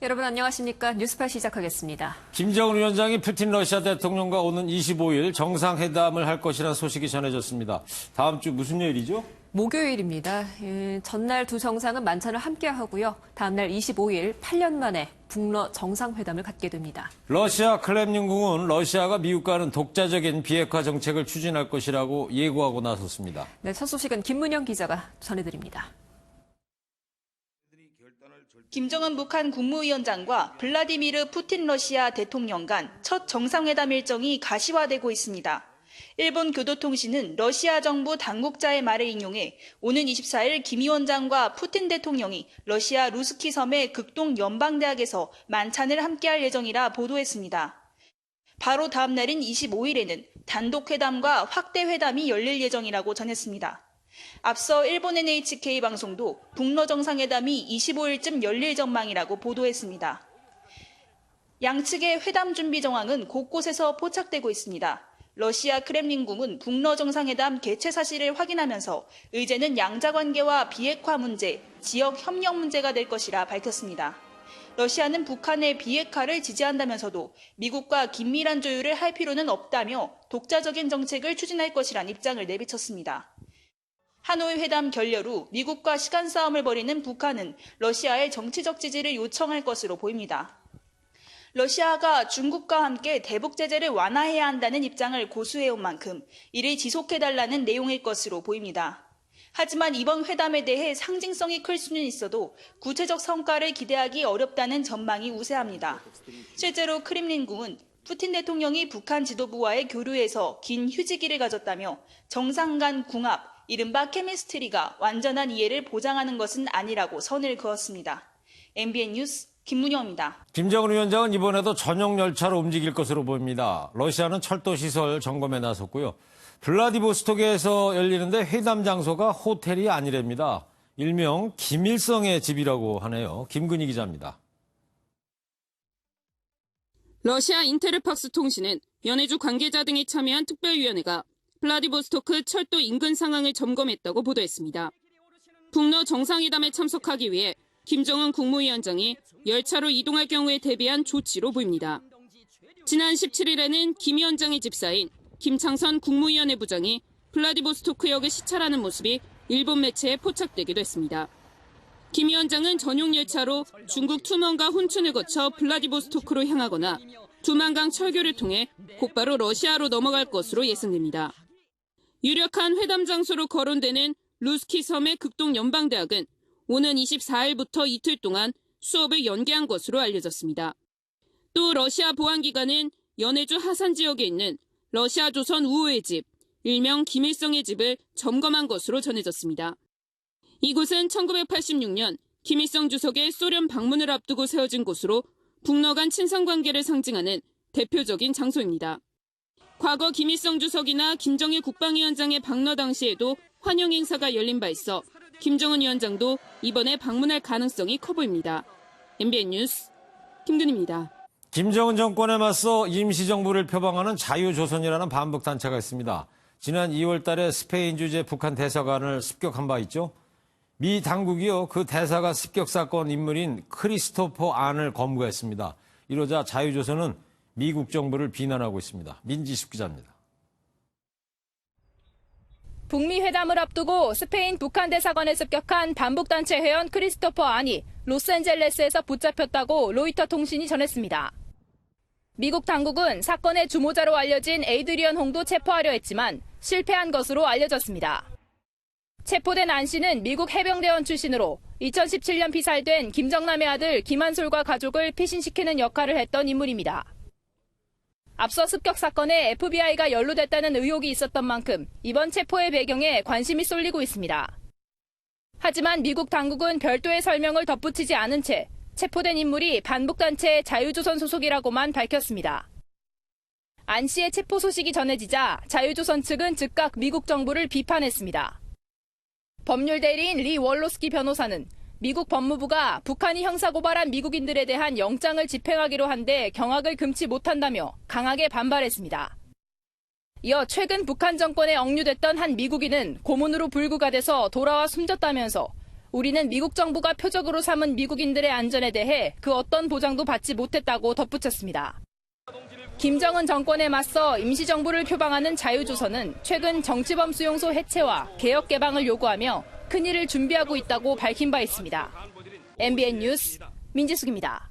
여러분 안녕하십니까? 뉴스파 시작하겠습니다. 김정은 위원장이 푸틴 러시아 대통령과 오는 25일 정상회담을 할 것이라는 소식이 전해졌습니다. 다음 주 무슨 요일이죠? 목요일입니다. 전날 두 정상은 만찬을 함께 하고요. 다음 날 25일 8년 만에 북러 정상회담을 갖게 됩니다. 러시아 크렘린궁은 러시아가 미국과는 독자적인 비핵화 정책을 추진할 것이라고 예고하고 나섰습니다. 네, 첫 소식은 김문영 기자가 전해드립니다. 김정은 북한 국무위원장과 블라디미르 푸틴 러시아 대통령 간 첫 정상회담 일정이 가시화되고 있습니다. 일본 교도통신은 러시아 정부 당국자의 말을 인용해 오는 24일 김 위원장과 푸틴 대통령이 러시아 루스키 섬의 극동 연방대학에서 만찬을 함께할 예정이라 보도했습니다. 바로 다음 날인 25일에는 단독회담과 확대회담이 열릴 예정이라고 전했습니다. 앞서 일본 NHK 방송도 북러 정상회담이 25일쯤 열릴 전망이라고 보도했습니다. 양측의 회담 준비 정황은 곳곳에서 포착되고 있습니다. 러시아 크렘린궁은 북러 정상회담 개최 사실을 확인하면서 의제는 양자관계와 비핵화 문제, 지역 협력 문제가 될 것이라 밝혔습니다. 러시아는 북한의 비핵화를 지지한다면서도 미국과 긴밀한 조율을 할 필요는 없다며 독자적인 정책을 추진할 것이란 입장을 내비쳤습니다. 하노이 회담 결렬 후 미국과 시간 싸움을 벌이는 북한은 러시아의 정치적 지지를 요청할 것으로 보입니다. 러시아가 중국과 함께 대북 제재를 완화해야 한다는 입장을 고수해온 만큼 이를 지속해달라는 내용일 것으로 보입니다. 하지만 이번 회담에 대해 상징성이 클 수는 있어도 구체적 성과를 기대하기 어렵다는 전망이 우세합니다. 실제로 크렘린궁은 푸틴 대통령이 북한 지도부와의 교류에서 긴 휴지기를 가졌다며 정상 간 궁합, 이른바 케미스트리가 완전한 이해를 보장하는 것은 아니라고 선을 그었습니다. MBN 뉴스 김문영입니다. 김정은 위원장은 이번에도 전용 열차로 움직일 것으로 보입니다. 러시아는 철도시설 점검에 나섰고요. 블라디보스토크에서 열리는데 회담 장소가 호텔이 아니랍니다. 일명 김일성의 집이라고 하네요. 김근희 기자입니다. 러시아 인테르팍스 통신은 연해주 관계자 등이 참여한 특별위원회가 블라디보스토크 철도 인근 상황을 점검했다고 보도했습니다. 북러 정상회담에 참석하기 위해 김정은 국무위원장이 열차로 이동할 경우에 대비한 조치로 보입니다. 지난 17일에는 김 위원장의 집사인 김창선 국무위원회 부장이 블라디보스토크역을 시찰하는 모습이 일본 매체에 포착되기도 했습니다. 김 위원장은 전용 열차로 중국 투먼과 훈춘을 거쳐 블라디보스토크로 향하거나 두만강 철교를 통해 곧바로 러시아로 넘어갈 것으로 예상됩니다. 유력한 회담 장소로 거론되는 루스키 섬의 극동 연방대학은 오는 24일부터 이틀 동안 수업을 연기한 것으로 알려졌습니다. 또 러시아 보안기관은 연해주 하산 지역에 있는 러시아 조선 우호의 집, 일명 김일성의 집을 점검한 것으로 전해졌습니다. 이곳은 1986년 김일성 주석의 소련 방문을 앞두고 세워진 곳으로 북러 간 친선관계를 상징하는 대표적인 장소입니다. 과거 김일성 주석이나 김정일 국방위원장의 방러 당시에도 환영 행사가 열린 바 있어 김정은 위원장도 이번에 방문할 가능성이 커 보입니다. MBN 뉴스 김근희입니다. 김정은 정권에 맞서 임시정부를 표방하는 자유조선이라는 반북단체가 있습니다. 지난 2월 달에 스페인 주재 북한 대사관을 습격한 바 있죠. 미 당국이요, 그 대사관 습격 사건 인물인 크리스토퍼 안을 검거했습니다. 이러자 자유조선은 미국 정부를 비난하고 있습니다. 민지숙 기자입니다. 북미 회담을 앞두고 스페인 북한 대사관에 습격한 반북단체 회원 크리스토퍼 안이 로스앤젤레스에서 붙잡혔다고 로이터 통신이 전했습니다. 미국 당국은 사건의 주모자로 알려진 에이드리언 홍도 체포하려 했지만 실패한 것으로 알려졌습니다. 체포된 안 씨는 미국 해병대원 출신으로 2017년 피살된 김정남의 아들 김한솔과 가족을 피신시키는 역할을 했던 인물입니다. 앞서 습격 사건에 FBI가 연루됐다는 의혹이 있었던 만큼 이번 체포의 배경에 관심이 쏠리고 있습니다. 하지만 미국 당국은 별도의 설명을 덧붙이지 않은 채 체포된 인물이 반북단체 자유조선 소속이라고만 밝혔습니다. 안 씨의 체포 소식이 전해지자 자유조선 측은 즉각 미국 정부를 비판했습니다. 법률 대리인 리 월로스키 변호사는 미국 법무부가 북한이 형사고발한 미국인들에 대한 영장을 집행하기로 한데 경악을 금치 못한다며 강하게 반발했습니다. 이어 최근 북한 정권에 억류됐던 한 미국인은 고문으로 불구가 돼서 돌아와 숨졌다면서 우리는 미국 정부가 표적으로 삼은 미국인들의 안전에 대해 그 어떤 보장도 받지 못했다고 덧붙였습니다. 김정은 정권에 맞서 임시정부를 표방하는 자유조선은 최근 정치범 수용소 해체와 개혁 개방을 요구하며 큰일을 준비하고 있다고 밝힌 바 있습니다. MBN 뉴스 민지숙입니다.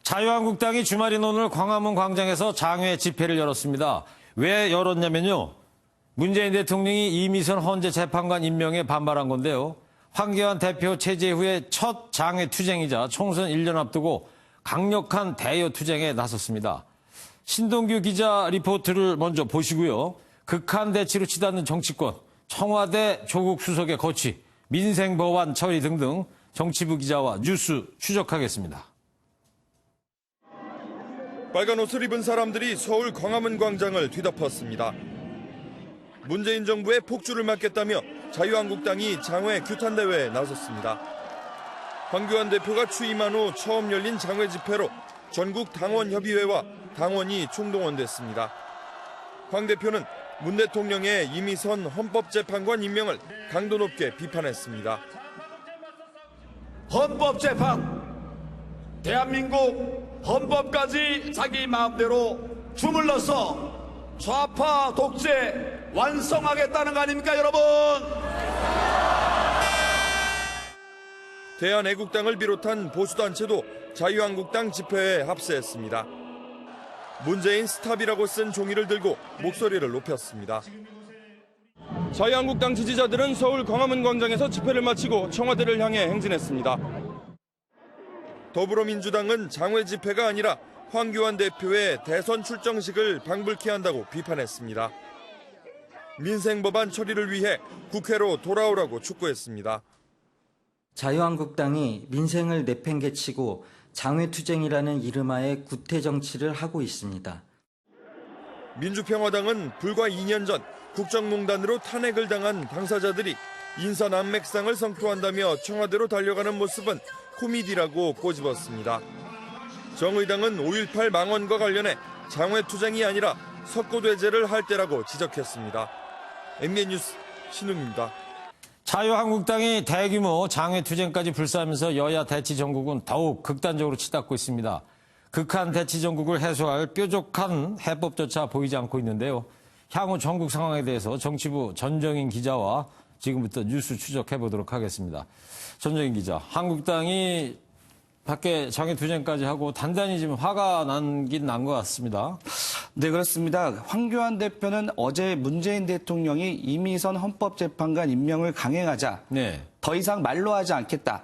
자유한국당이 주말인 오늘 광화문 광장에서 장외 집회를 열었습니다. 왜 열었냐면요. 문재인 대통령이 이미선 헌재 재판관 임명에 반발한 건데요. 황교안 대표 체제 후에 첫 장외 투쟁이자 총선 1년 앞두고 강력한 대여 투쟁에 나섰습니다. 신동규 기자 리포트를 먼저 보시고요. 극한 대치로 치닫는 정치권, 청와대 조국 수석의 거취, 민생법안 처리 등등 정치부 기자와 뉴스 추적하겠습니다. 빨간 옷을 입은 사람들이 서울 광화문 광장을 뒤덮었습니다. 문재인 정부의 폭주를 막겠다며 자유한국당이 장외 규탄대회에 나섰습니다. 황교안 대표가 취임한 후 처음 열린 장외 집회로 전국 당원협의회와 당원이 총동원됐습니다. 황 대표는 문 대통령의 이미선 헌법재판관 임명을 강도 높게 비판했습니다. 헌법재판, 대한민국 헌법까지 자기 마음대로 주물러서 좌파 독재 완성하겠다는 거 아닙니까, 여러분? 대한애국당을 비롯한 보수단체도 자유한국당 집회에 합세했습니다. 문재인 스탑이라고 쓴 종이를 들고 목소리를 높였습니다. 자유한국당 지지자들은 서울 광화문 광장에서 집회를 마치고 청와대를 향해 행진했습니다. 더불어민주당은 장외 집회가 아니라 황교안 대표의 대선 출정식을 방불케 한다고 비판했습니다. 민생법안 처리를 위해 국회로 돌아오라고 촉구했습니다. 자유한국당이 민생을 내팽개치고 장외투쟁이라는 이름하에 구태정치를 하고 있습니다. 민주평화당은 불과 2년 전 국정농단으로 탄핵을 당한 당사자들이 인사난맥상을 성토한다며 청와대로 달려가는 모습은 코미디라고 꼬집었습니다. 정의당은 5.18 망언과 관련해 장외투쟁이 아니라 석고대죄를 할 때라고 지적했습니다. MBN 뉴스 신웅입니다. 자유한국당이 대규모 장외투쟁까지 불사하면서 여야 대치 정국은 더욱 극단적으로 치닫고 있습니다. 극한 대치 정국을 해소할 뾰족한 해법조차 보이지 않고 있는데요. 향후 전국 상황에 대해서 정치부 전정인 기자와 지금부터 뉴스 추적해보도록 하겠습니다. 전정인 기자, 한국당이 밖에 장외투쟁까지 하고 단단히 지금 화가 난긴 난 것 같습니다. 네, 그렇습니다. 황교안 대표는 어제 문재인 대통령이 이미선 헌법재판관 임명을 강행하자 더 이상 말로 하지 않겠다.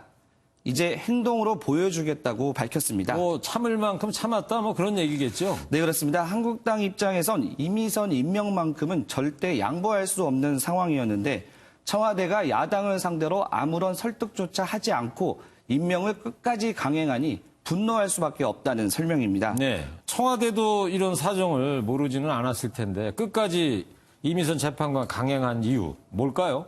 이제 행동으로 보여주겠다고 밝혔습니다. 참을 만큼 참았다 그런 얘기겠죠? 네, 그렇습니다. 한국당 입장에선 이미선 임명만큼은 절대 양보할 수 없는 상황이었는데 청와대가 야당을 상대로 아무런 설득조차 하지 않고 임명을 끝까지 강행하니 분노할 수밖에 없다는 설명입니다. 네, 청와대도 이런 사정을 모르지는 않았을 텐데 끝까지 이미선 재판관 강행한 이유 뭘까요?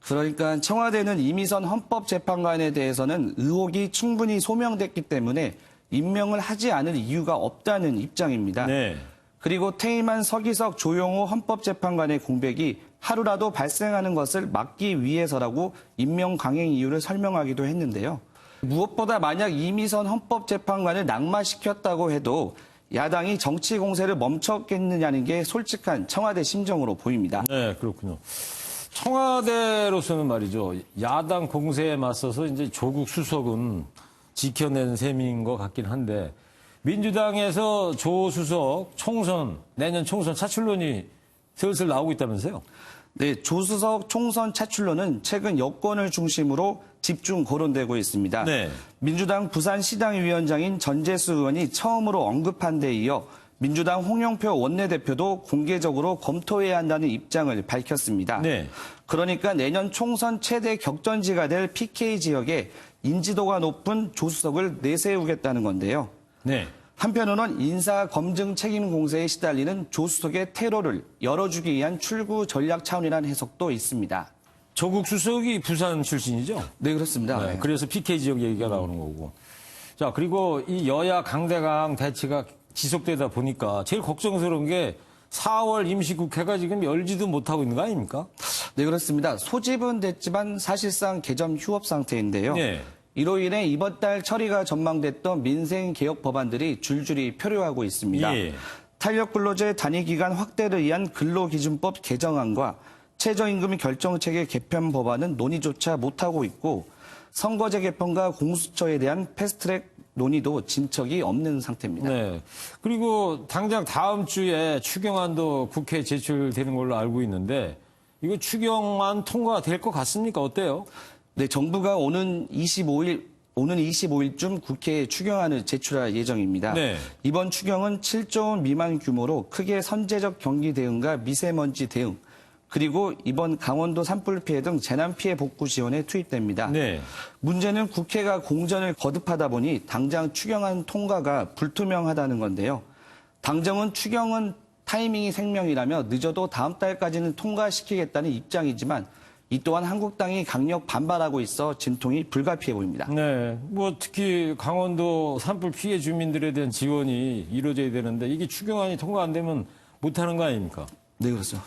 그러니까 청와대는 이미선 헌법재판관에 대해서는 의혹이 충분히 소명됐기 때문에 임명을 하지 않을 이유가 없다는 입장입니다. 네. 그리고 퇴임한 서기석 조용호 헌법재판관의 공백이 하루라도 발생하는 것을 막기 위해서라고 임명 강행 이유를 설명하기도 했는데요. 무엇보다 만약 이미선 헌법재판관을 낙마시켰다고 해도 야당이 정치 공세를 멈췄겠느냐는 게 솔직한 청와대 심정으로 보입니다. 네, 그렇군요. 청와대로서는 말이죠. 야당 공세에 맞서서 이제 조국 수석은 지켜낸 셈인 것 같긴 한데 민주당에서 조 수석 내년 총선 차출론이 슬슬 나오고 있다면서요? 네, 조 수석 총선 차출론은 최근 여권을 중심으로 집중 거론되고 있습니다. 네. 민주당 부산시당위원장인 전재수 의원이 처음으로 언급한 데 이어 민주당 홍영표 원내대표도 공개적으로 검토해야 한다는 입장을 밝혔습니다. 네. 그러니까 내년 총선 최대 격전지가 될 PK 지역에 인지도가 높은 조 수석을 내세우겠다는 건데요. 네. 한편으로는 인사 검증 책임 공세에 시달리는 조 수석의 퇴로를 열어주기 위한 출구 전략 차원이라는 해석도 있습니다. 조국 수석이 부산 출신이죠? 네, 그렇습니다. 네, 그래서 PK 지역 얘기가 나오는 거고. 자, 그리고 이 여야 강대강 대치가 지속되다 보니까 제일 걱정스러운 게 4월 임시국회가 지금 열지도 못하고 있는 거 아닙니까? 네, 그렇습니다. 소집은 됐지만 사실상 개점 휴업 상태인데요. 네. 이로 인해 이번 달 처리가 전망됐던 민생 개혁 법안들이 줄줄이 표류하고 있습니다. 예. 탄력근로제 단위기간 확대를 위한 근로기준법 개정안과 최저임금 결정체계 개편 법안은 논의조차 못하고 있고 선거제 개편과 공수처에 대한 패스트트랙 논의도 진척이 없는 상태입니다. 네. 그리고 당장 다음 주에 추경안도 국회에 제출되는 걸로 알고 있는데 이거 추경안 통과될 것 같습니까? 어때요? 네, 정부가 오는 25일쯤 국회에 추경안을 제출할 예정입니다. 네. 이번 추경은 7조 원 미만 규모로 크게 선제적 경기 대응과 미세먼지 대응, 그리고 이번 강원도 산불 피해 등 재난 피해 복구 지원에 투입됩니다. 네. 문제는 국회가 공전을 거듭하다 보니 당장 추경안 통과가 불투명하다는 건데요. 당정은 추경은 타이밍이 생명이라며 늦어도 다음 달까지는 통과시키겠다는 입장이지만 이 또한 한국당이 강력 반발하고 있어 진통이 불가피해 보입니다. 네. 뭐 특히 강원도 산불 피해 주민들에 대한 지원이 이루어져야 되는데 이게 추경안이 통과 안 되면 못하는 거 아닙니까? 네, 그렇죠.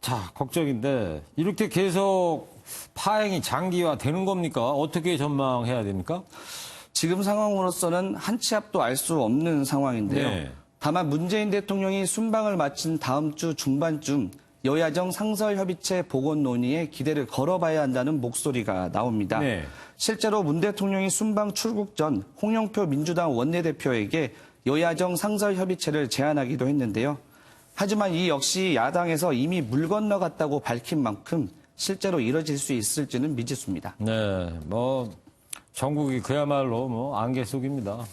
자, 걱정인데 이렇게 계속 파행이 장기화되는 겁니까? 어떻게 전망해야 됩니까? 지금 상황으로서는 한 치 앞도 알 수 없는 상황인데요. 네. 다만 문재인 대통령이 순방을 마친 다음 주 중반쯤 여야정 상설협의체 복원 논의에 기대를 걸어봐야 한다는 목소리가 나옵니다. 네. 실제로 문 대통령이 순방 출국 전 홍영표 민주당 원내대표에게 여야정 상설협의체를 제안하기도 했는데요. 하지만 이 역시 야당에서 이미 물 건너갔다고 밝힌 만큼 실제로 이뤄질 수 있을지는 미지수입니다. 네. 뭐 전국이 그야말로 뭐 안개 속입니다.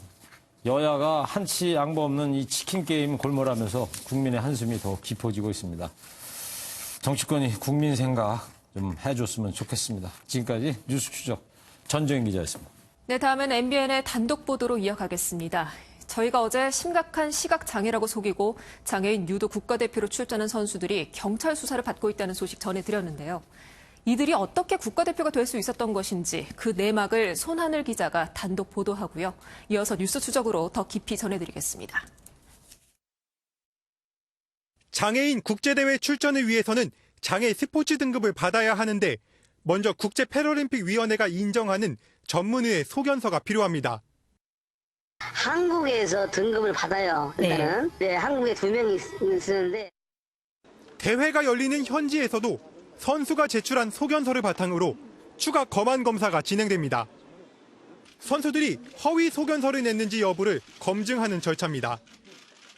여야가 한치 양보 없는 이 치킨 게임 골몰하면서 국민의 한숨이 더 깊어지고 있습니다. 정치권이 국민 생각 좀 해줬으면 좋겠습니다. 지금까지 뉴스 추적 전정인 기자였습니다. 네, 다음은 MBN의 단독 보도로 이어가겠습니다. 저희가 어제 심각한 시각장애라고 속이고 장애인 유도 국가대표로 출전한 선수들이 경찰 수사를 받고 있다는 소식 전해드렸는데요. 이들이 어떻게 국가대표가 될 수 있었던 것인지 그 내막을 손하늘 기자가 단독 보도하고요. 이어서 뉴스 추적으로 더 깊이 전해드리겠습니다. 장애인 국제대회 출전을 위해서는 장애 스포츠 등급을 받아야 하는데 먼저 국제패럴림픽위원회가 인정하는 전문의의 소견서가 필요합니다. 한국에서 등급을 받아요. 일단은 네, 한국에 2명이 있는데 대회가 열리는 현지에서도 선수가 제출한 소견서를 바탕으로 추가 검안 검사가 진행됩니다. 선수들이 허위 소견서를 냈는지 여부를 검증하는 절차입니다.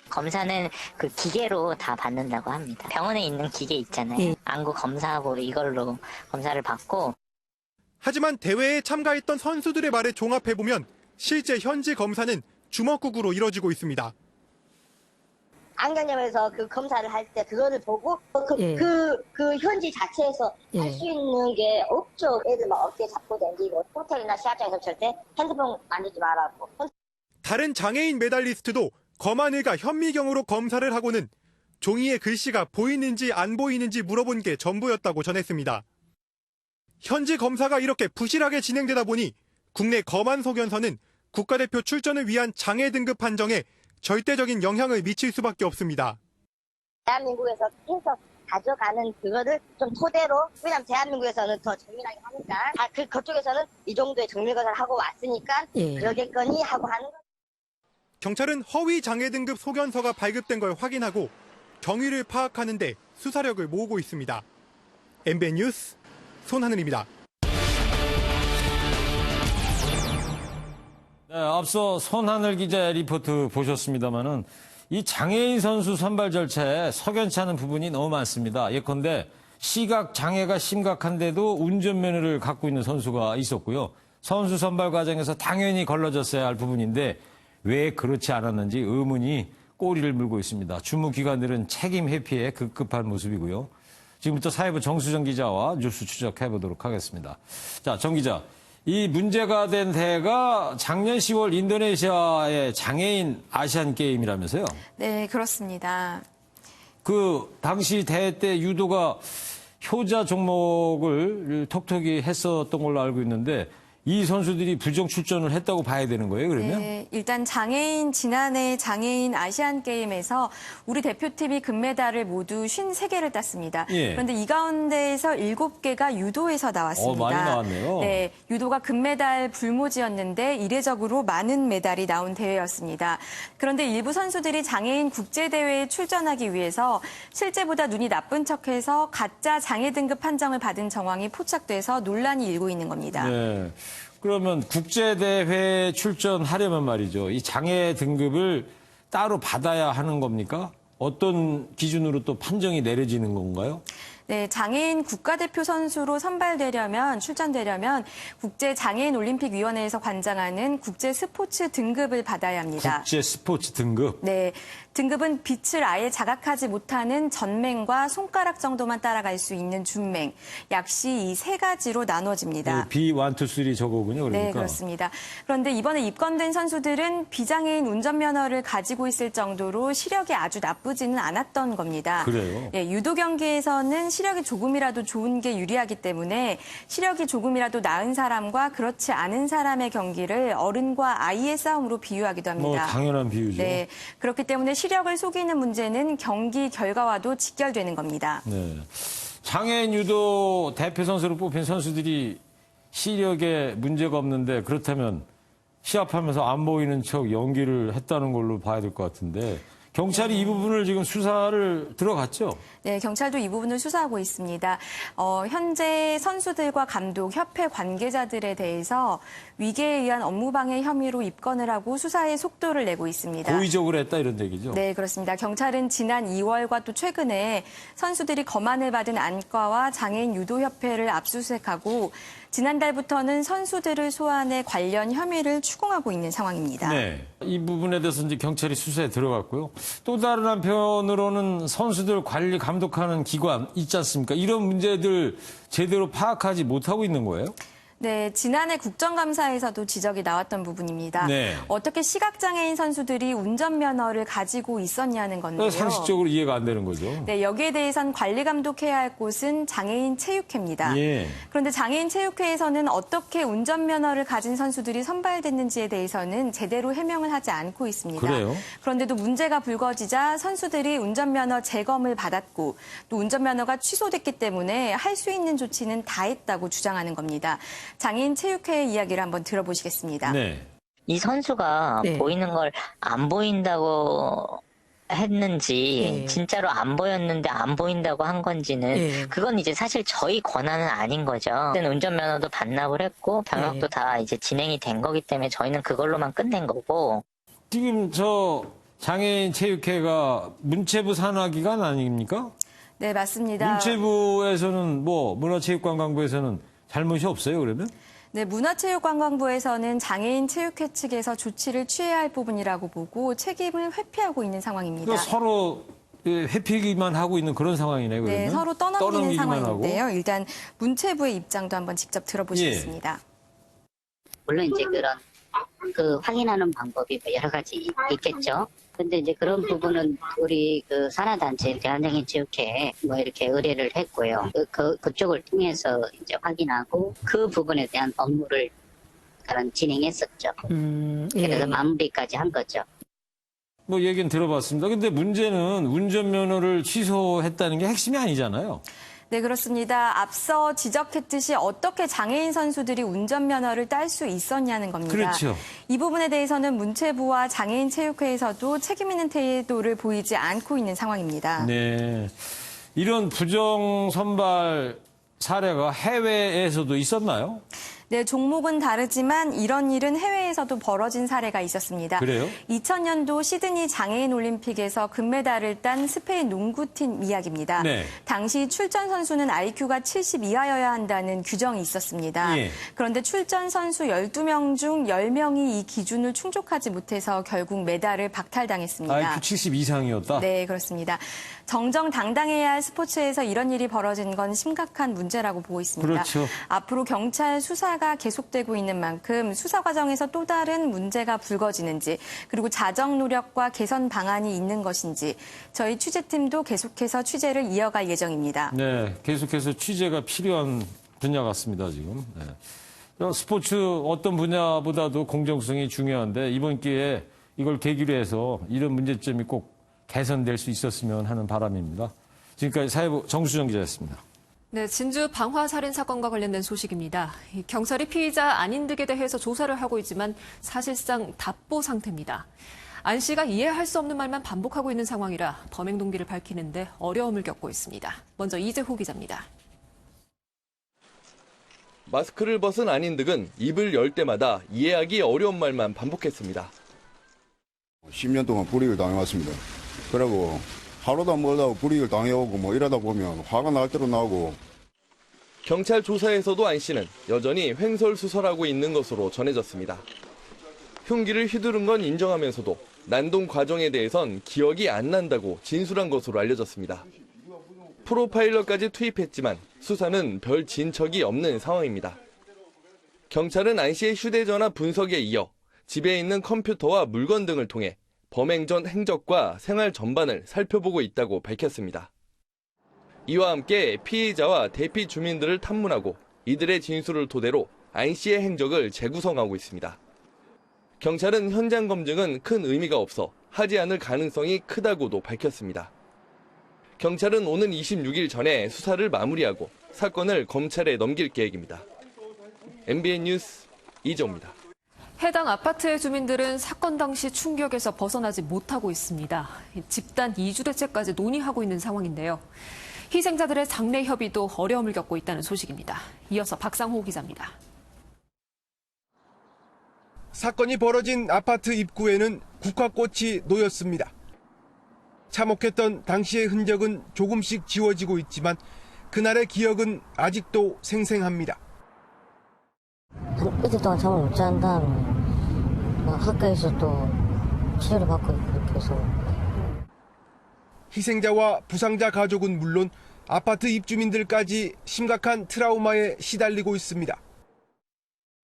검사는 그 기계로 다 받는다고 합니다. 병원에 있는 기계 있잖아요. 안구 검사하고 이걸로 검사를 받고. 하지만 대회에 참가했던 선수들의 말을 종합해보면 실제 현지 검사는 주먹국으로 이뤄지고 있습니다. 안경점에서 그 검사를 할 때 그거를 보고 그 현지 자체에서 할 수 있는 게 없죠. 애들 막 어깨 잡고 댕기고 호텔이나 시합장에서 절대 핸드폰 만지지 말라고. 다른 장애인 메달리스트도 검안의가 현미경으로 검사를 하고는 종이에 글씨가 보이는지 안 보이는지 물어본 게 전부였다고 전했습니다. 현지 검사가 이렇게 부실하게 진행되다 보니 국내 검안 소견서는 국가대표 출전을 위한 장애 등급 판정에 절대적인 영향을 미칠 수밖에 없습니다. 대한민국에서 해서 가져가는 그거를 좀 토대로, 왜냐면 대한민국에서는 더 정밀하게 하니까 그쪽에서는 이 정도의 정밀검사를 하고 왔으니까 그러겠거니 하고 하는 거죠. 경찰은 허위 장애 등급 소견서가 발급된 걸 확인하고 경위를 파악하는 데 수사력을 모으고 있습니다. MBN 뉴스 손하늘입니다. 네, 앞서 손하늘 기자의 리포트 보셨습니다마는 이 장애인 선수 선발 절차에 석연치 않은 부분이 너무 많습니다. 예컨대 시각 장애가 심각한데도 운전면허를 갖고 있는 선수가 있었고요. 선수 선발 과정에서 당연히 걸러졌어야 할 부분인데 왜 그렇지 않았는지 의문이 꼬리를 물고 있습니다. 주무기관들은 책임 회피에 급급한 모습이고요. 지금부터 사회부 정수정 기자와 뉴스 추적해보도록 하겠습니다. 자, 정 기자. 이 문제가 된 대회가 작년 10월 인도네시아의 장애인 아시안 게임이라면서요? 네, 그렇습니다. 그 당시 대회 때 유도가 효자 종목을 톡톡히 했었던 걸로 알고 있는데 이 선수들이 부정 출전을 했다고 봐야 되는 거예요, 그러면? 네, 일단 지난해 장애인 아시안 게임에서 우리 대표팀이 금메달을 모두 53개를 땄습니다. 예. 그런데 이 가운데에서 7개가 유도에서 나왔습니다. 많이 나왔네요. 네, 유도가 금메달 불모지였는데 이례적으로 많은 메달이 나온 대회였습니다. 그런데 일부 선수들이 장애인 국제대회에 출전하기 위해서 실제보다 눈이 나쁜 척해서 가짜 장애 등급 판정을 받은 정황이 포착돼서 논란이 일고 있는 겁니다. 네. 그러면 국제대회 출전하려면 말이죠. 이 장애 등급을 따로 받아야 하는 겁니까? 어떤 기준으로 또 판정이 내려지는 건가요? 네, 장애인 국가대표 선수로 출전되려면 국제장애인올림픽위원회에서 관장하는 국제스포츠 등급을 받아야 합니다. 국제스포츠 등급? 네, 등급은 빛을 아예 자각하지 못하는 전맹과 손가락 정도만 따라갈 수 있는 준맹, 약시 이 세 가지로 나눠집니다. B, 1, 2, 3 저거군요, 그러니까. 네, 그렇습니다. 그런데 이번에 입건된 선수들은 비장애인 운전면허를 가지고 있을 정도로 시력이 아주 나쁘지는 않았던 겁니다. 그래요? 예, 유도 경기에서는 시력이 조금이라도 좋은 게 유리하기 때문에 시력이 조금이라도 나은 사람과 그렇지 않은 사람의 경기를 어른과 아이의 싸움으로 비유하기도 합니다. 뭐 당연한 비유죠. 네, 그렇기 때문에 시력을 속이는 문제는 경기 결과와도 직결되는 겁니다. 네. 장애인 유도 대표 선수로 뽑힌 선수들이 시력에 문제가 없는데 그렇다면 시합하면서 안 보이는 척 연기를 했다는 걸로 봐야 될 것 같은데 경찰이 이 부분을 지금 수사를 들어갔죠? 네, 경찰도 이 부분을 수사하고 있습니다. 현재 선수들과 감독, 협회 관계자들에 대해서 위계에 의한 업무방해 혐의로 입건을 하고 수사에 속도를 내고 있습니다. 고의적으로 했다 이런 얘기죠? 네, 그렇습니다. 경찰은 지난 2월과 또 최근에 선수들이 검안을 받은 안과와 장애인 유도협회를 압수수색하고 지난달부터는 선수들을 소환해 관련 혐의를 추궁하고 있는 상황입니다. 네. 이 부분에 대해서 이제 경찰이 수사에 들어갔고요. 또 다른 한편으로는 선수들 관리 감독하는 기관 있지 않습니까? 이런 문제들 제대로 파악하지 못하고 있는 거예요? 네, 지난해 국정감사에서도 지적이 나왔던 부분입니다. 네. 어떻게 시각장애인 선수들이 운전면허를 가지고 있었냐는 건데요. 상식적으로 이해가 안 되는 거죠. 네, 여기에 대해선 관리 감독해야 할 곳은 장애인 체육회입니다. 예. 그런데 장애인 체육회에서는 어떻게 운전면허를 가진 선수들이 선발됐는지에 대해서는 제대로 해명을 하지 않고 있습니다. 그래요? 그런데도 문제가 불거지자 선수들이 운전면허 재검을 받았고 또 운전면허가 취소됐기 때문에 할 수 있는 조치는 다 했다고 주장하는 겁니다. 장애인 체육회의 이야기를 한번 들어보시겠습니다. 네. 이 선수가 네. 보이는 걸 안 보인다고 했는지 진짜로 안 보였는데 안 보인다고 한 건지는 그건 이제 사실 저희 권한은 아닌 거죠. 그때는 운전면허도 반납을 했고 병역도 다 이제 진행이 된 거기 때문에 저희는 그걸로만 끝낸 거고. 지금 저 장애인 체육회가 문체부 산하기관 아닙니까? 네, 맞습니다. 문체부에서는 문화체육관광부에서는 잘못이 없어요, 그러면? 네, 문화체육관광부에서는 장애인 체육회 측에서 조치를 취해야 할 부분이라고 보고 책임을 회피하고 있는 상황입니다. 그러니까 서로 회피기만 하고 있는 그런 상황이네요, 그러면? 네, 서로 떠넘기는 떠넘기기만 상황인데요. 하고. 일단 문체부의 입장도 한번 직접 들어보시겠습니다. 물론 이제 그런 확인하는 방법이 여러 가지 있겠죠. 근데 이제 그런 부분은 우리 산하단체 대한장애인 체육회에 이렇게 의뢰를 했고요. 그쪽을 통해서 이제 확인하고 그 부분에 대한 업무를 진행했었죠. 그래서 마무리까지 한 거죠. 얘기는 들어봤습니다. 근데 문제는 운전면허를 취소했다는 게 핵심이 아니잖아요. 네, 그렇습니다. 앞서 지적했듯이 어떻게 장애인 선수들이 운전면허를 딸 수 있었냐는 겁니다. 그렇죠. 이 부분에 대해서는 문체부와 장애인 체육회에서도 책임 있는 태도를 보이지 않고 있는 상황입니다. 네. 이런 부정 선발 사례가 해외에서도 있었나요? 네, 종목은 다르지만 이런 일은 해외에서도 벌어진 사례가 있었습니다. 그래요? 2000년도 시드니 장애인 올림픽에서 금메달을 딴 스페인 농구팀 이야기입니다. 네. 당시 출전 선수는 IQ가 70 이하여야 한다는 규정이 있었습니다. 예. 그런데 출전 선수 12명 중 10명이 이 기준을 충족하지 못해서 결국 메달을 박탈당했습니다. IQ 70 이상이었다? 네, 그렇습니다. 정정당당해야 할 스포츠에서 이런 일이 벌어진 건 심각한 문제라고 보고 있습니다. 그렇죠. 앞으로 경찰 수사가 계속되고 있는 만큼 수사 과정에서 또 다른 문제가 불거지는지 그리고 자정 노력과 개선 방안이 있는 것인지 저희 취재팀도 계속해서 취재를 이어갈 예정입니다. 네, 계속해서 취재가 필요한 분야 같습니다, 지금. 네. 스포츠 어떤 분야보다도 공정성이 중요한데 이번 기회에 이걸 계기로 해서 이런 문제점이 꼭 개선될 수 있었으면 하는 바람입니다. 지금까지 사회부 정수정 기자였습니다. 네, 진주 방화 살인 사건과 관련된 소식입니다. 경찰이 피의자 안인 득에 대해서 조사를 하고 있지만 사실상 답보 상태입니다. 안 씨가 이해할 수 없는 말만 반복하고 있는 상황이라 범행 동기를 밝히는데 어려움을 겪고 있습니다. 먼저 이재호 기자입니다. 마스크를 벗은 안인득은 입을 열 때마다 이해하기 어려운 말만 반복했습니다. 10년 동안 불이익을 당해왔습니다. 그리고 하루도 안 멀다고 불이익을 당해오고 뭐 이러다 보면 화가 날 대로 나고. 경찰 조사에서도 안 씨는 여전히 횡설수설하고 있는 것으로 전해졌습니다. 흉기를 휘두른 건 인정하면서도 난동 과정에 대해선 기억이 안 난다고 진술한 것으로 알려졌습니다. 프로파일러까지 투입했지만 수사는 별 진척이 없는 상황입니다. 경찰은 안 씨의 휴대전화 분석에 이어 집에 있는 컴퓨터와 물건 등을 통해 범행 전 행적과 생활 전반을 살펴보고 있다고 밝혔습니다. 이와 함께 피의자와 대피 주민들을 탐문하고 이들의 진술을 토대로 안 씨의 행적을 재구성하고 있습니다. 경찰은 현장 검증은 큰 의미가 없어 하지 않을 가능성이 크다고도 밝혔습니다. 경찰은 오는 26일 전에 수사를 마무리하고 사건을 검찰에 넘길 계획입니다. MBN 뉴스 이정입니다. 해당 아파트의 주민들은 사건 당시 충격에서 벗어나지 못하고 있습니다. 집단 이주대책까지 논의하고 있는 상황인데요. 희생자들의 장례 협의도 어려움을 겪고 있다는 소식입니다. 이어서 박상호 기자입니다. 사건이 벌어진 아파트 입구에는 국화꽃이 놓였습니다. 참혹했던 당시의 흔적은 조금씩 지워지고 있지만 그날의 기억은 아직도 생생합니다. 한 이틀 동안 잠을 못 잔 다음에 학교에서 또 치료를 받고 그렇게 해서. 희생자와 부상자 가족은 물론 아파트 입주민들까지 심각한 트라우마에 시달리고 있습니다.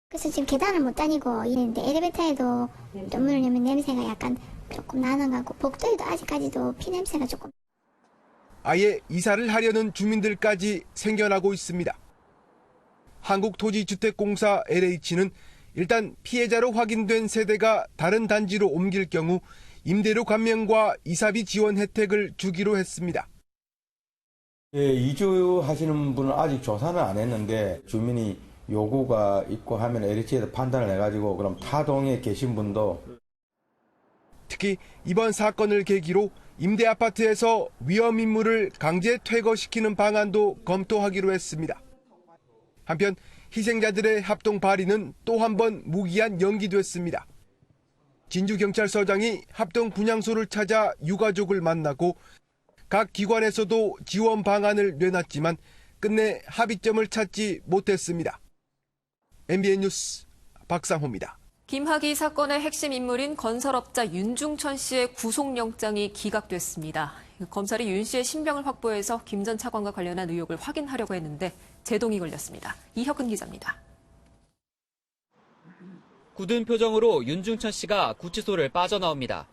그래서 지금 계단을 못 다니고 있는데 엘리베이터에도 좀 문을 열면 냄새가 약간 조금 나는 것 같고 복도에도 아직까지도 피냄새가 조금. 아예 이사를 하려는 주민들까지 생겨나고 있습니다. 한국토지주택공사 LH는 일단 피해자로 확인된 세대가 다른 단지로 옮길 경우 임대료 감면과 이사비 지원 혜택을 주기로 했습니다. 예, 이주하시는 분은 아직 조사는 안 했는데 주민이 요구가 있고 하면 LH에서 판단을 해가지고 그럼 타동에 계신 분도. 특히 이번 사건을 계기로 임대 아파트에서 위험 인물을 강제 퇴거시키는 방안도 검토하기로 했습니다. 한편 희생자들의 합동 발의는 또 한 번 무기한 연기됐습니다. 진주경찰서장이 합동 분향소를 찾아 유가족을 만나고 각 기관에서도 지원 방안을 내놨지만 끝내 합의점을 찾지 못했습니다. MBN 뉴스 박상호입니다. 김학의 사건의 핵심 인물인 건설업자 윤중천 씨의 구속영장이 기각됐습니다. 검찰이 윤 씨의 신병을 확보해서 김 전 차관과 관련한 의혹을 확인하려고 했는데 제동이 걸렸습니다. 이혁근 기자입니다. 굳은 표정으로 윤중천 씨가 구치소를 빠져나옵니다.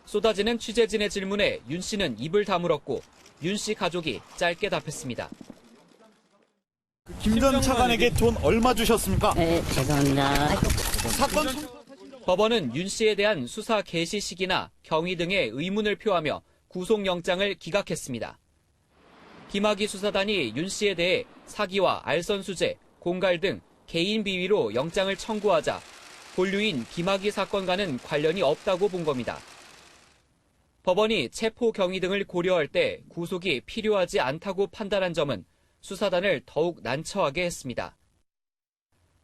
쏟아지는 취재진의 질문에 윤 씨는 입을 다물었고 윤 씨 가족이 짧게 답했습니다. 김 전 차관에게 돈 얼마 주셨습니까? 네, 죄송합니다. 법원은 윤 씨에 대한 수사 개시 시기나 경위 등의 의문을 표하며 구속영장을 기각했습니다. 김학의 수사단이 윤 씨에 대해 사기와 알선수재, 공갈 등 개인 비위로 영장을 청구하자 본류인 김학의 사건과는 관련이 없다고 본 겁니다. 법원이 체포 경위 등을 고려할 때 구속이 필요하지 않다고 판단한 점은 수사단을 더욱 난처하게 했습니다.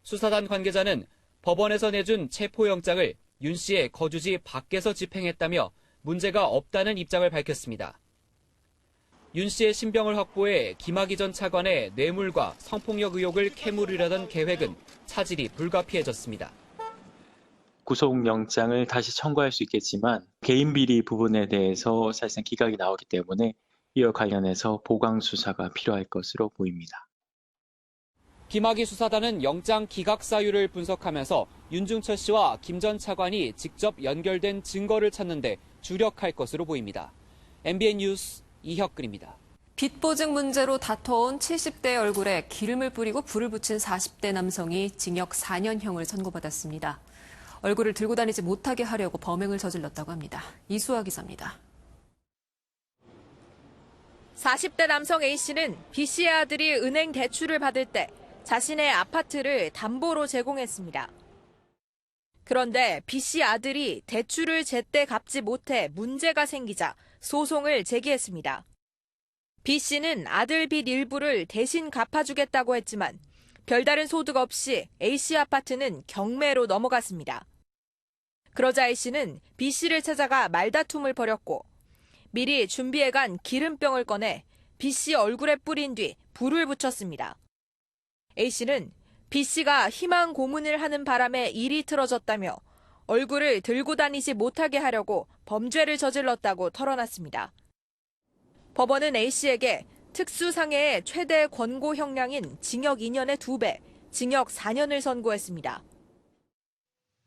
수사단 관계자는 법원에서 내준 체포영장을 윤 씨의 거주지 밖에서 집행했다며 문제가 없다는 입장을 밝혔습니다. 윤 씨의 신병을 확보해 김학의 전 차관의 뇌물과 성폭력 의혹을 캐물으려던 계획은 차질이 불가피해졌습니다. 구속영장을 다시 청구할 수 있겠지만 개인 비리 부분에 대해서 사실상 기각이 나오기 때문에 이와 관련해서 보강 수사가 필요할 것으로 보입니다. 김학의 수사단은 영장 기각 사유를 분석하면서 윤중천 씨와 김 전 차관이 직접 연결된 증거를 찾는 데 주력할 것으로 보입니다. MBN 뉴스 이혁근입니다. 빚 보증 문제로 다퉈온 70대의 얼굴에 기름을 뿌리고 불을 붙인 40대 남성이 징역 4년형을 선고받았습니다. 얼굴을 들고 다니지 못하게 하려고 범행을 저질렀다고 합니다. 이수아 기자입니다. 40대 남성 A씨는 B씨의 아들이 은행 대출을 받을 때 자신의 아파트를 담보로 제공했습니다. 그런데 B씨 아들이 대출을 제때 갚지 못해 문제가 생기자 소송을 제기했습니다. B씨는 아들 빚 일부를 대신 갚아주겠다고 했지만 별다른 소득 없이 A씨 아파트는 경매로 넘어갔습니다. 그러자 A씨는 B씨를 찾아가 말다툼을 벌였고 미리 준비해간 기름병을 꺼내 B씨 얼굴에 뿌린 뒤 불을 붙였습니다. A씨는 B씨가 희망 고문을 하는 바람에 일이 틀어졌다며 얼굴을 들고 다니지 못하게 하려고 범죄를 저질렀다고 털어놨습니다. 법원은 A씨에게 특수상해의 최대 권고 형량인 징역 2년의 2배, 징역 4년을 선고했습니다.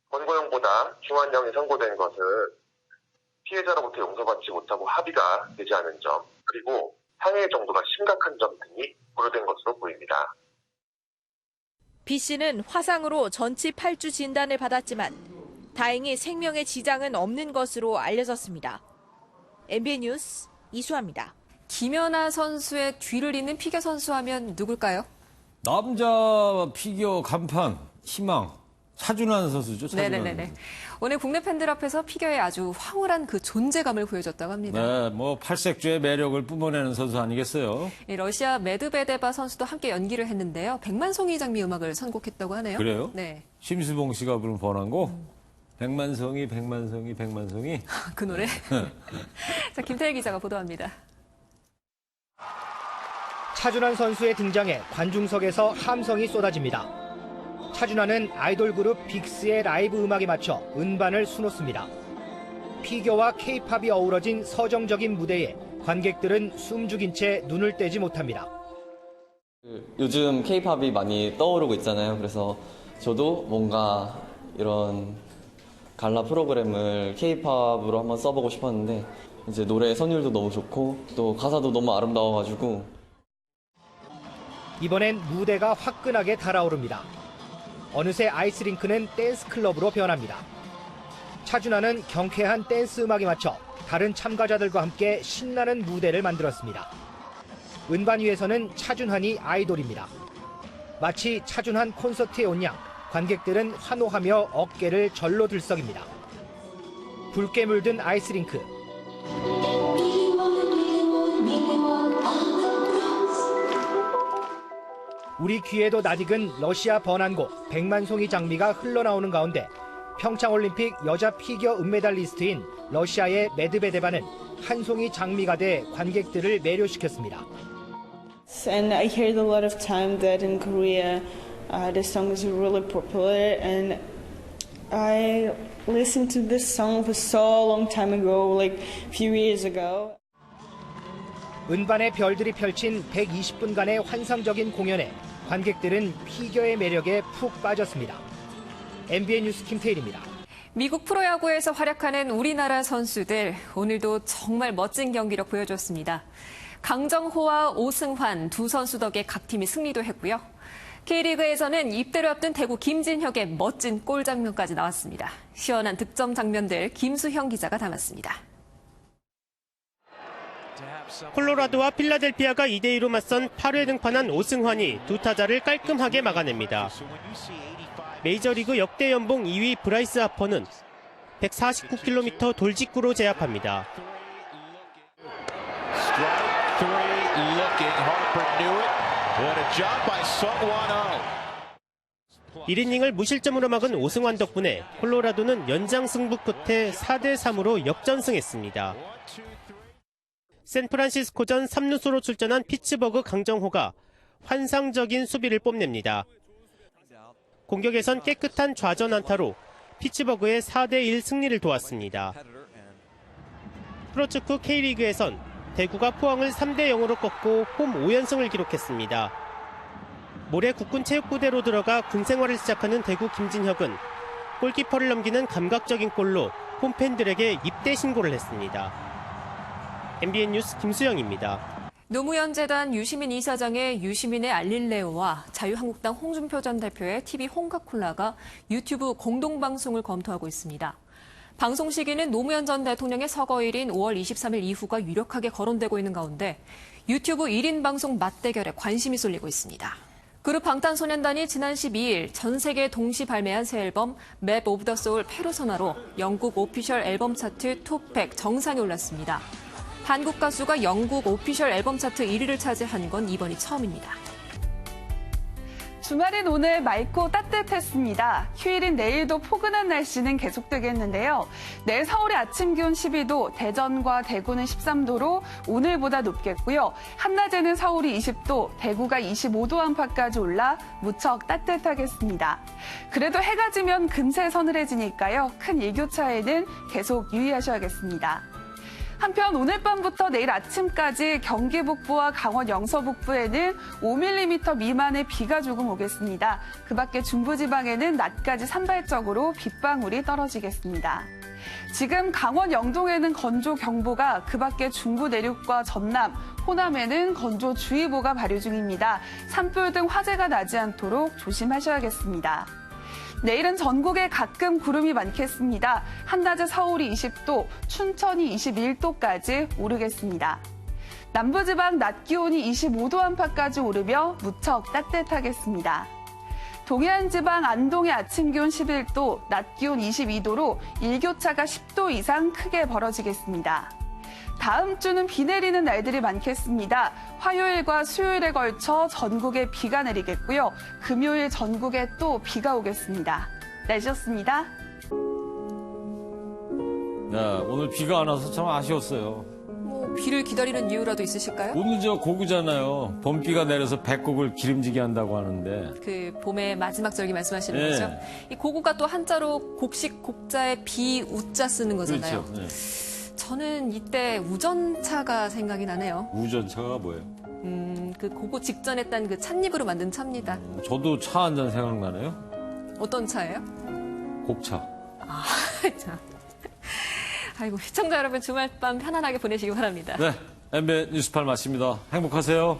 권고형보다 중한형이 선고된 것은 피해자로부터 용서받지 못하고 합의가 되지 않은 점, 그리고 상해 정도가 심각한 점 등이 고려된 것으로 보입니다. B씨는 화상으로 전치 8주 진단을 받았지만 다행히 생명에 지장은 없는 것으로 알려졌습니다. MBN 뉴스 이수아입니다. 김연아 선수의 뒤를 잇는 피겨 선수 하면 누굴까요? 남자 피겨 간판 희망 차준환 선수죠. 네네네. 오늘 국내 팬들 앞에서 피겨에 아주 황홀한 그 존재감을 보여줬다고 합니다. 네, 뭐 팔색조의 매력을 뿜어내는 선수 아니겠어요? 러시아 메드베데바 선수도 함께 연기를 했는데요. 백만송이 장미 음악을 선곡했다고 하네요. 그래요? 네. 심수봉 씨가 부른 번안곡 백만송이. 그 노래? 자, 김태일 기자가 보도합니다. 차준환 선수의 등장에 관중석에서 함성이 쏟아집니다. 차준환은 아이돌 그룹 빅스의 라이브 음악에 맞춰 음반을 수놓습니다. 피겨와 K-팝이 어우러진 서정적인 무대에 관객들은 숨죽인 채 눈을 떼지 못합니다. 요즘 K-팝이 많이 떠오르고 있잖아요. 그래서 저도 뭔가 이런 갈라 프로그램을 K-팝으로 한번 써보고 싶었는데 이제 노래 선율도 너무 좋고 또 가사도 너무 아름다워가지고 이번엔 무대가 화끈하게 달아오릅니다. 어느새 아이스링크는 댄스 클럽으로 변합니다. 차준환은 경쾌한 댄스 음악에 맞춰 다른 참가자들과 함께 신나는 무대를 만들었습니다. 은반 위에서는 차준환이 아이돌입니다. 마치 차준환 콘서트에 온 양 관객들은 환호하며 어깨를 절로 들썩입니다. 붉게 물든 아이스링크. 우리 귀에도 낯익은 러시아 번안곡 백만송이 장미가 흘러나오는 가운데 평창올림픽 여자 피겨 은메달리스트인 러시아의 메드베데바는 한 송이 장미가 돼 관객들을 매료시켰습니다. And I heard a lot of time that in Korea this song is really popular and I listened to this song for so long time ago, like a few years ago. 은반의 별들이 펼친 120분간의 환상적인 공연에 관객들은 피겨의 매력에 푹 빠졌습니다. MBN 뉴스 김태일입니다. 미국 프로야구에서 활약하는 우리나라 선수들 오늘도 정말 멋진 경기력 보여줬습니다. 강정호와 오승환 두 선수 덕에 각 팀이 승리도 했고요. K리그에서는 입대를 앞둔 대구 김진혁의 멋진 골 장면까지 나왔습니다. 시원한 득점 장면들 김수형 기자가 담았습니다. 콜로라도와 필라델피아가 2대2로 맞선 8회 등판한 오승환이 두 타자를 깔끔하게 막아냅니다. 메이저리그 역대 연봉 2위 브라이스 하퍼는 149km 돌직구로 제압합니다. 1이닝을 무실점으로 막은 오승환 덕분에 콜로라도는 연장 승부 끝에 4대3으로 역전승했습니다. 샌프란시스코전 3루수로 출전한 피츠버그 강정호가 환상적인 수비를 뽐냅니다. 공격에선 깨끗한 좌전 안타로 피츠버그의 4대1 승리를 도왔습니다. 프로축구 K리그에선 대구가 포항을 3대0으로 꺾고 홈 5연승을 기록했습니다. 모레 국군체육부대로 들어가 군생활을 시작하는 대구 김진혁은 골키퍼를 넘기는 감각적인 골로 홈팬들에게 입대 신고를 했습니다. MBN 뉴스 김수영입니다. 노무현 재단 유시민 이사장의 유시민의 알릴레오와 자유한국당 홍준표 전 대표의 TV 홍카콜라가 유튜브 공동방송을 검토하고 있습니다. 방송 시기는 노무현 전 대통령의 서거일인 5월 23일 이후가 유력하게 거론되고 있는 가운데 유튜브 1인 방송 맞대결에 관심이 쏠리고 있습니다. 그룹 방탄소년단이 지난 12일 전 세계 동시 발매한 새 앨범 맵 오브 더 소울 페르소나로 영국 오피셜 앨범 차트 톱100 정상에 올랐습니다. 한국 가수가 영국 오피셜 앨범 차트 1위를 차지한 건 이번이 처음입니다. 주말인 오늘 맑고 따뜻했습니다. 휴일인 내일도 포근한 날씨는 계속되겠는데요. 내일 서울의 아침 기온 12도, 대전과 대구는 13도로 오늘보다 높겠고요. 한낮에는 서울이 20도, 대구가 25도 안팎까지 올라 무척 따뜻하겠습니다. 그래도 해가 지면 금세 서늘해지니까요. 큰 일교차에는 계속 유의하셔야겠습니다. 한편 오늘 밤부터 내일 아침까지 경기 북부와 강원 영서 북부에는 5mm 미만의 비가 조금 오겠습니다. 그 밖에 중부지방에는 낮까지 산발적으로 빗방울이 떨어지겠습니다. 지금 강원 영동에는 건조경보가, 그 밖에 중부 내륙과 전남, 호남에는 건조주의보가 발효 중입니다. 산불 등 화재가 나지 않도록 조심하셔야겠습니다. 내일은 전국에 가끔 구름이 많겠습니다. 한낮에 서울이 20도, 춘천이 21도까지 오르겠습니다. 남부지방 낮 기온이 25도 안팎까지 오르며 무척 따뜻하겠습니다. 동해안 지방 안동의 아침 기온 11도, 낮 기온 22도로 일교차가 10도 이상 크게 벌어지겠습니다. 다음 주는 비 내리는 날들이 많겠습니다. 화요일과 수요일에 걸쳐 전국에 비가 내리겠고요. 금요일 전국에 또 비가 오겠습니다. 날씨였습니다. 네, 오늘 비가 안 와서 참 아쉬웠어요. 비를 기다리는 이유라도 있으실까요? 오늘 저 고구잖아요. 봄비가 내려서 배꼽을 기름지게 한다고 하는데. 그 봄의 마지막 절기 말씀하시는 네. 거죠? 이 고구가 또 한자로 곡식 곡자에 비 우자 쓰는 거잖아요. 그렇죠. 네. 저는 이때 우전차가 생각이 나네요. 우전차가 뭐예요? 그 고구 직전에 딴 그 찻잎으로 만든 차입니다. 저도 차 한 잔 생각나네요. 어떤 차예요? 곡차. 아, 참. 아이고, 시청자 여러분 주말 밤 편안하게 보내시기 바랍니다. 네, MBN 뉴스팔 마칩니다. 행복하세요.